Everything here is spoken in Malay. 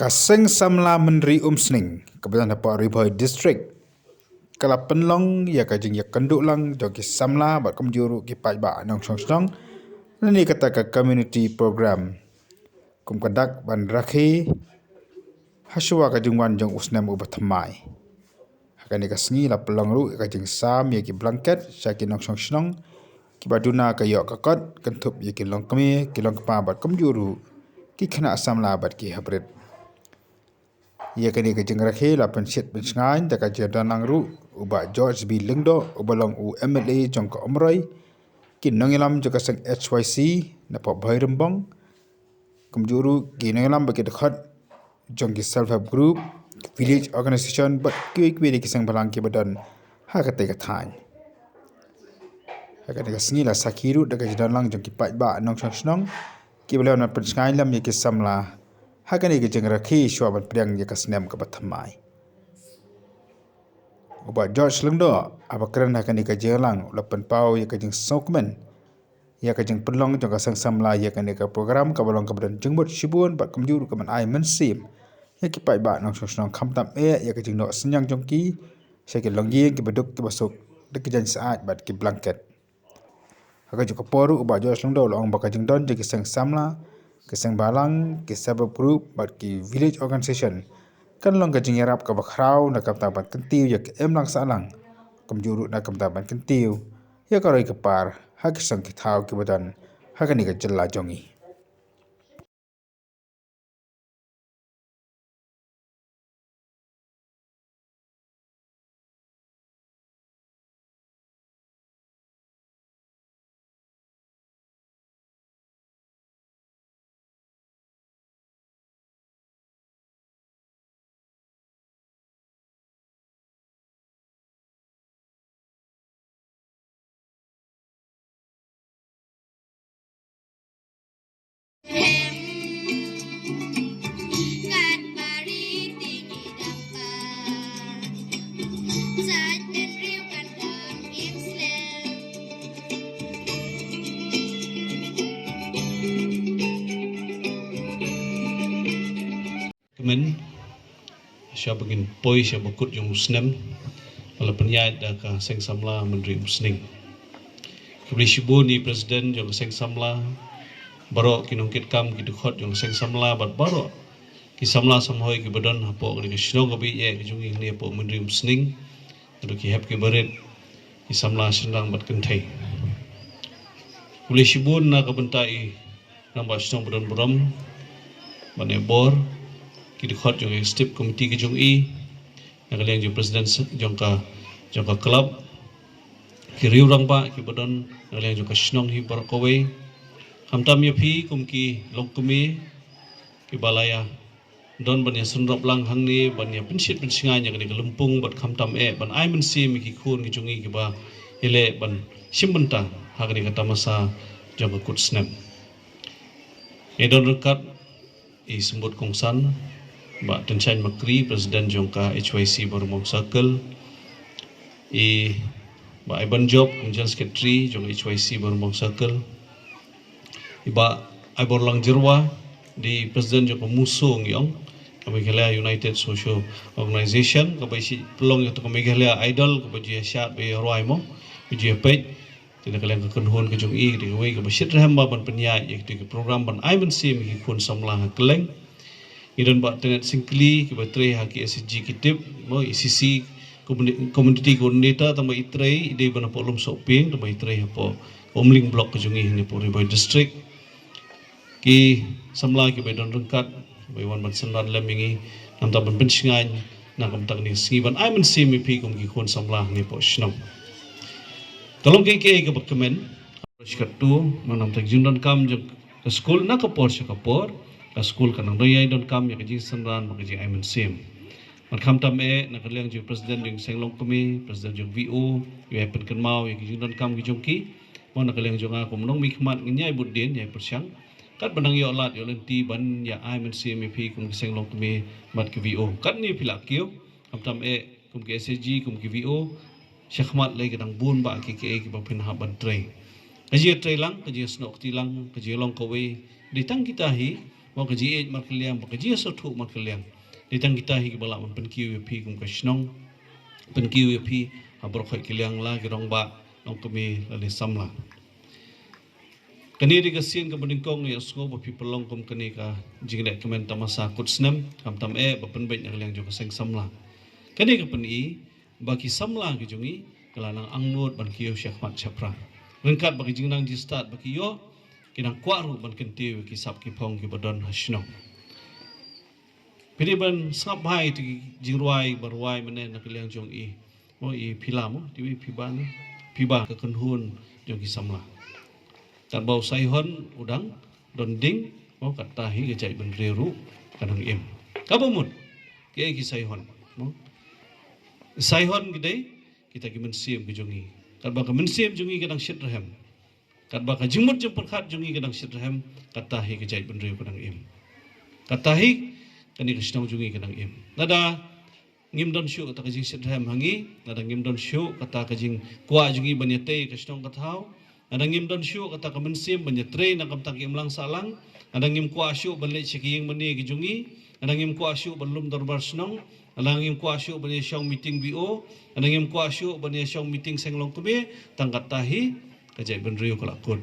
Kaseng Samla Menteri Umsning, Kebetulan Dapat Ribhoi District. Kalau penlong, ya kajing ya kenduk lang, jogi Samla, bat kemjuru ki pai ba nong song song. Ini kata ke community program. Kum kadak ban rakhi, haswa kajing wan jong usnam ubat thamai. Hakan ka sengi la pelong ru kajing sam ya ki blanket, syaki nong song song. Ki baduna ka yok kakot, kentup ya ki long kemi, ki long kepa bat kemjuru. Ki kena Samla bat ki habrit. Ia kini ke jengrakhe la pensit pensengai da ka jadan langru uba George B Lengdo ubalong u MLA jongko omroi kin nongilam joka sang HYC na pop bhai rembong kumjuru ki nongilam bagi dekat jongki self help group village organization but ki ki sang balang ki badan ha ka te ka thain ha ka ka singi la sakiru da ka jadan lang jongki pai ba nong snong ki belaw na pensengai lam ye ki samla Hakan ke jengrakhi shuaban priang ye kasnem ke bathamai. Uba George Lengdo abakran hakan ke jelang lapan pau ye ke jeng sokmen. Ye ke jeng pelong jong kasang samla ye kan ke program ka balong ka badan jengbot shibun bat kemjuru ke man ai mensim. Ye ki pai ba nong song khamtam ye ke jeng no senyang jongki se ke longgi ke beduk ke basuk de ke jan saat bat ki blanket. Hakan juga poru uba George Lengdo long baka jeng don je ke sang samla Kesang balang, kesabab group, bat ki village organisation. Kan long kajing yarap ka bakrau na kaptaban kentiu ya ke emlang salang. Kemjuruk na kaptaban kentiu. Ya karoi kepar, hak sang kitau ki badan. Hakan ni ka jela jongi. Men siya bagin poi siya bakut yung musnem wala penyait da ka seng samla menteri musning kebeli shibu ni presiden yung seng samla baro kinungkit kam kidukhot yung seng samla bat baro ki samla samhoi ki badan hapo ki shnong gabi ye ki jungi ni hapo menteri musning adu ki hep ki barit ki samla sendang bat kentai kebeli shibu na kabentai nambah shnong badan buram bane bor kita khot jong step komiti ke jong yang kalian jong presiden jong ka club ki riurang ba ki badon kalian jong ka snong hi bar kowe hamtam ye phi kum ki lokumi ki balaya don ban ya sunrop lang hang ni ban ya pensit pensinga nya ni lumpung bat hamtam ban ai men si mi ki khun ki jong ki ba hele ban simbenta hagni kata masa jong ka kut snap don rekat sembut kongsan Mbak Tenchain Makri, Presiden Jongka HYC Barumong Circle. Mbak Iban Job, General Secretary Jongka HYC Barumong Circle. Mbak Ibor Lang Jirwa, di Presiden Jongka Muso Ngiong, Kamighalaya United Social Organization, kabaisi pelong itu Kamighalaya Idol, kabaji syat be roaimo, kabaji page. Tidak kalian kekenhun ke jong di kawe kabasit rahamba ban penyai ikhti program ban Iban Sim ikun samlah keleng. Idan ba tenet singkli ki batre ha ki SG kitip mo ICC community coordinator tama itrei ide bana polom soping tama itrei po omling block kejungi ni po Ribhoi district ki samla ki bedon rengkat bai wan ban sandan lemingi nam ta ban pensingan na kam tak ni siban ai men simi pi kum ki khon samla ni po shnam tolong ke bakkemen shkatu manam tak jundan kam jok school na kapor shakapor ka school kanang doyay don kam ya kaji sanran makaji aimen sim man tam na kaliang ju presiden jung senglong kami presiden jung VO yu happen kan mau ya kaji don kam ki jongki mo na kaliang jung aku menong mikmat ngnyai budin ya persyang kat benang yo lat yo lenti ban ya aimen sim pi kum senglong kami mat ki VO kan ni pilakio tam kum ki SG kum ki VO syakhmat lagi kadang bun ba ki ki ba pin ha ban trai kaji trai lang kaji snok ti lang kaji long kowe ditang kita hi mau kaji mar kaliang kaji sotu mar kaliang ditang kita hi bala man pen QAP kum ka snong pen QAP habrok khai kaliang la girong ba nong kami lali samla kani di kasien ka beningkong ya sko ba pi pelong kum kani ka jingne kemen tamasa kutsnem kam tam ba pen bai kaliang jo ka seng samla kani ka pen I bagi samla ki jungi kalanang angnut ban kiyo syakmat chapra rengkat bagi jingnang ji start bagi yo kinang kwaru ban kentiu ki sap ki phong ki badon hasno pidi ban sap hai ti jingruai barwai mene na kaliang jong I mo I pilam ti piba ka kenhun jong ki samla tan bau saihon udang don ding mo katahi ke jai ban reru kanang im kabumut ki saihon mo saihon gidai kita ki mensiam ki jongi kat ba ka mensiam jongi kadang syit rahem kat ba ka jimut jem perkhat jongi kadang syit rahem katahi ke jai ban reru kadang im katahi kani krishnong jongi kadang im nada ngim don syu kata ka jing syit rahem hangi nada ngim don syu kata ka jing kwa jongi banyate krishnong kathau nada ngim don syu kata ka mensiam banyetre na kam tak im lang salang nada ngim kwa syu ban le chikiyeng mani ki jongi nada ngim kwa syu ban lum darbar snong Anangim ko asyo bani siyang meeting BO, anangim ko asyo bani siyang meeting senglong kumi, tangkat tahi, kajay benriyo kalakod.